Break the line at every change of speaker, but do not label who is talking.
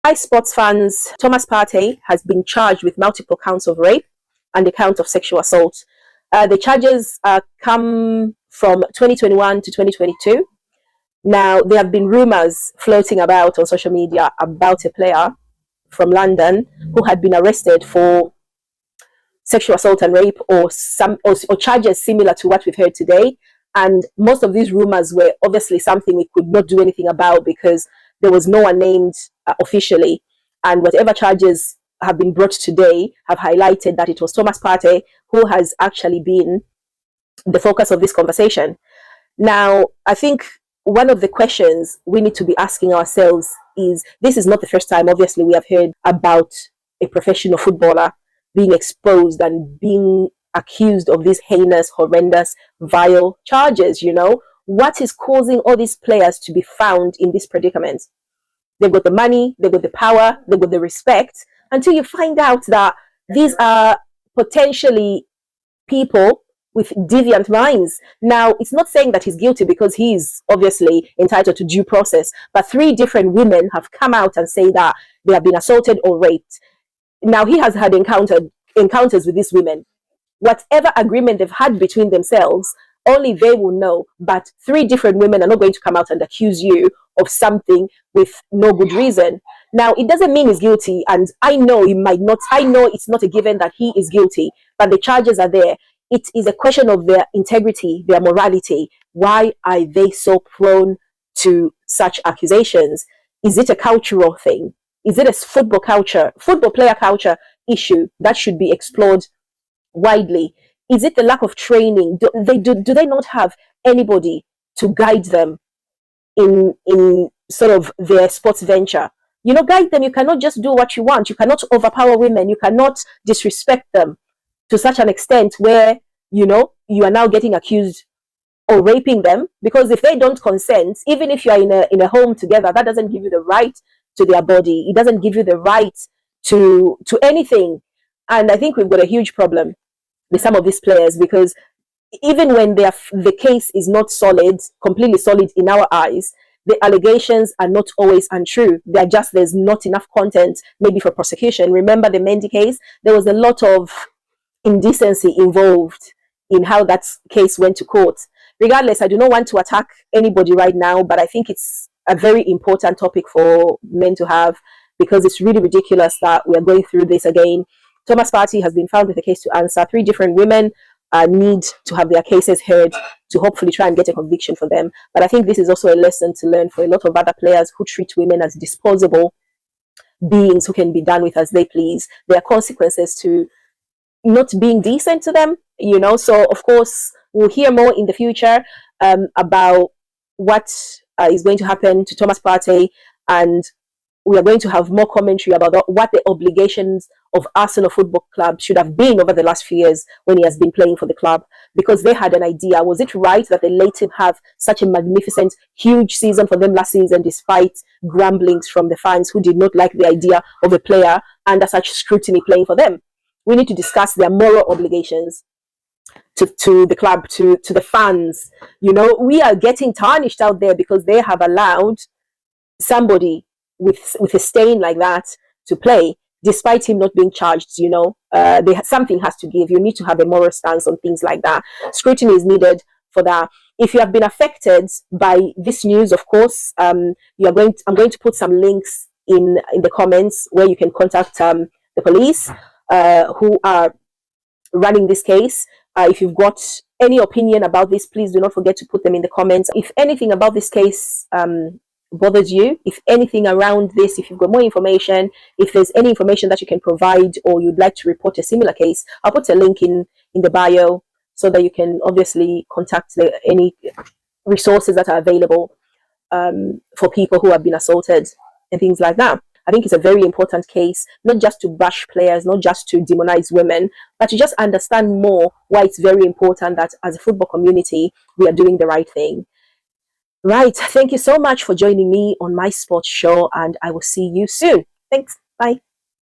Hi, sports fans. Thomas Partey has been charged with multiple counts of rape and the count of sexual assault. The charges come from 2021 to 2022. Now, there have been rumors floating about on social media about a player from London who had been arrested for sexual assault and rape, or charges similar to what we've heard today. And most of these rumors were obviously something we could not do anything about because there was no one named officially. And whatever charges have been brought today have highlighted that it was Thomas Partey who has actually been the focus of this conversation. Now, I think one of the questions we need to be asking ourselves is, this is not the first time, obviously, we have heard about a professional footballer being exposed and being accused of these heinous, horrendous, vile charges. What is causing all these players to be found in this predicament? They've got the money, they've got the power, they've got the respect, until you find out that these are potentially people with deviant minds. Now, it's not saying that he's guilty, because he's obviously entitled to due process, but 3 different women have come out and say that they have been assaulted or raped. Now, he has had encounters with these women. Whatever agreement they've had between themselves, only they will know. But 3 different women are not going to come out and accuse you of something with no good reason. Now, it doesn't mean he's guilty, and I know he might not. I know it's not a given that he is guilty, but the charges are there. It is a question of their integrity, their morality. Why are they so prone to such accusations? Is it a cultural thing? Is it a football player culture issue that should be explored widely? Is it the lack of training? Do they not have anybody to guide them in sort of their sports venture? Guide them. You cannot just do what you want. You cannot overpower women. You cannot disrespect them to such an extent where, you are now getting accused or raping them, because if they don't consent, even if you are in a home together, that doesn't give you the right to their body. It doesn't give you the right to anything. And I think we've got a huge problem with some of these players, because even when the case is not completely solid in our eyes, the allegations are not always untrue. There's not enough content maybe for prosecution. Remember the Mendy case? There was a lot of indecency involved in how that case went to court. Regardless, I do not want to attack anybody right now, but I think it's a very important topic for men to have, because it's really ridiculous that we are going through this again. Thomas Partey has been found with a case to answer. 3 different women need to have their cases heard to hopefully try and get a conviction for them. But I think this is also a lesson to learn for a lot of other players who treat women as disposable beings who can be done with as they please. There are consequences to not being decent to them, So, of course, we'll hear more in the future about what is going to happen to Thomas Partey, and we are going to have more commentary about what the obligations of Arsenal Football Club should have been over the last few years when he has been playing for the club, because they had an idea. Was it right that they let him have such a magnificent, huge season for them last season, despite grumblings from the fans who did not like the idea of a player under such scrutiny playing for them? We need to discuss their moral obligations to the club, to the fans. We are getting tarnished out there because they have allowed somebody with a stain like that to play, despite him not being charged. Something has to give. You need to have a moral stance on things like that. Scrutiny is needed for that. If you have been affected by this news, of course, I'm going to put some links in the comments where you can contact the police who are running this case. If you've got any opinion about this, please do not forget to put them in the comments. If anything about this case bothers you, if anything around this, if you've got more information, if there's any information that you can provide, or you'd like to report a similar case, I'll put a link in the bio so that you can obviously contact any resources that are available for people who have been assaulted and things like that. I think it's a very important case, not just to bash players, not just to demonize women, but to just understand more why it's very important that as a football community, we are doing the right thing. Right. Thank you so much for joining me on my sports show, and I will see you soon. Thanks. Bye.